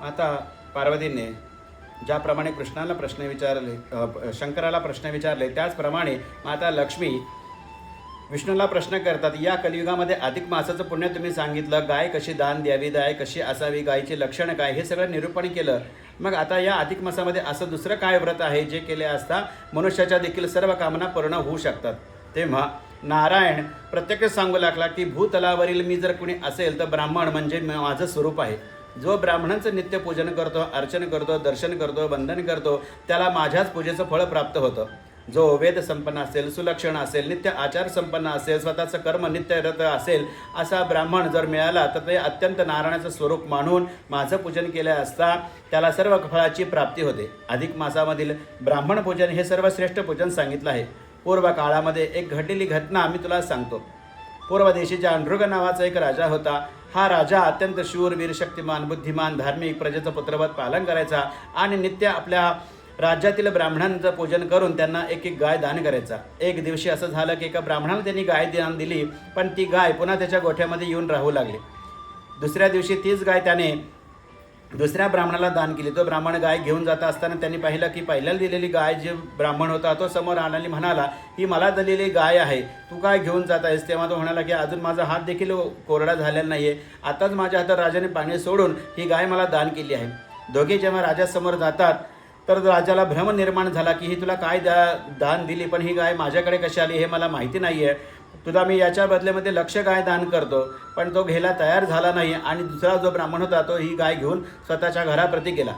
आता पार्वतीने ज्याप्रमाणे कृष्णाला प्रश्न विचारले, शंकराला प्रश्न विचारले, त्याचप्रमाणे माता लक्ष्मी विष्णूला प्रश्न करतात. या कलियुगामध्ये अधिक मासाचं पुण्य तुम्ही सांगितलं, गाय कशी दान द्यावी, गाय कशी असावी, गायची लक्षणं काय, हे सगळं निरूपण केलं. मग आता या अधिक मासामध्ये असं दुसरं काय व्रत आहे जे केले असता मनुष्याच्या देखील सर्व कामना पूर्ण होऊ शकतात? तेव्हा नारायण प्रत्यक्ष सांगू लागला की भूतलावरील मी जर कुणी असेल तर ब्राह्मण म्हणजे माझं स्वरूप आहे. जो ब्राह्मणांचं नित्य पूजन करतो, अर्चन करतो, दर्शन करतो, वंदन करतो, त्याला माझ्याच पूजेचं फळ प्राप्त होतं. जो वेद संपन्न असेल, सुलक्षण असेल, नित्य आचार संपन्न असेल, स्वतःचं कर्म नित्य रत असेल, असा ब्राह्मण जर मिळाला तर ते अत्यंत नारायणाचं स्वरूप मानून माझं पूजन केलं असता त्याला सर्व फळाची प्राप्ती होते. अधिक मासामधील ब्राह्मण पूजन हे सर्वश्रेष्ठ पूजन सांगितलं आहे. पूर्व काळामध्ये एक घडलेली घटना मी तुला सांगतो. पूर्व देशीच्या अंड्रुग नावाचा एक राजा होता. हा राजा अत्यंत शूर, वीर, शक्तिमान, बुद्धिमान, धार्मिक, प्रजेचं पुत्रवत पालन करायचा आणि नित्य आपल्या राज्यातील ब्राह्मणांचं पूजन करून त्यांना एक एक गाय दान करायचा. एक दिवशी असं झालं की एका ब्राह्मणाला त्यांनी गाय दान दिली, पण ती गाय पुन्हा त्याच्या गोठ्यामध्ये येऊन राहू लागली. दुसऱ्या दिवशी तीच गाय त्याने दुसऱ्या ब्राह्मणाला दान केली. तो ब्राह्मण गाय घेऊन जात असताना त्यांनी पाहिलं की पहिल्याला दिलेली गाय जे ब्राह्मण होता तो समोर आणाली, म्हणाला ही मला दिलेली गाय आहे, तू काय घेऊन जात आहेस? तेव्हा तो म्हणाला की अजून माझा हात देखील कोरडा झालेला नाही आहे, आताच माझ्या हातात राजाने पाणी सोडून ही गाय मला दान केली आहे. दोघे जेव्हा राजासमोर जातात तर राजाला भ्रम निर्माण झाला की ही तुला काय दान दिली, पण ही गाय माझ्याकडे कशी आली हे मला माहिती नाही आहे. तुला मी याच्या बदल्यामध्ये लक्ष गाय दान करतो. पण तो घ्यायला तयार झाला नाही आणि दुसरा जो ब्राह्मण होता तो ही गाय घेऊन स्वतःच्या घराप्रती गेला.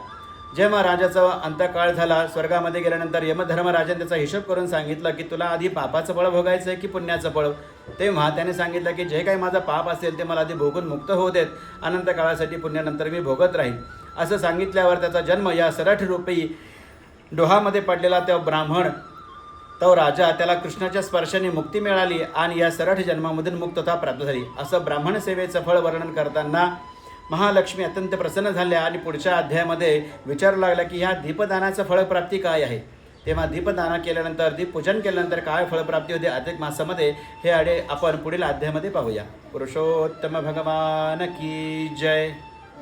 जेव्हा राजाचा अंतकाळ झाला, स्वर्गामध्ये गेल्यानंतर यमधर्मराजाने त्याचा हिशोब करून सांगितलं की तुला आधी पापाचं फळ भोगायचं आहे की पुण्याचं फळ? तेव्हा त्याने सांगितलं की जे काही माझं पाप असेल ते मला आधी भोगून मुक्त होऊ देत, अनंत काळासाठी पुण्यानंतर मी भोगत राहीन. असं सांगितल्यावर त्याचा जन्म या सरठ रूपी डोहामध्ये पडलेला तो ब्राह्मण, तो राजा, त्याला कृष्णाच्या स्पर्शाने मुक्ती मिळाली आणि या सरठ जन्मामधून मुक्तता प्राप्त झाली. असं ब्राह्मण सेवेचं फळ वर्णन करताना महालक्ष्मी अत्यंत प्रसन्न झाल्या आणि पुढच्या अध्यायामध्ये विचारू लागला की ह्या दीपदानाचं फळप्राप्ती काय आहे. तेव्हा दीपदान केल्यानंतर, दीपपूजन केल्यानंतर काय फळप्राप्ती होते अधिक मासामध्ये हे आपण पुढील अध्यायामध्ये पाहूया. पुरुषोत्तम भगवान की जय.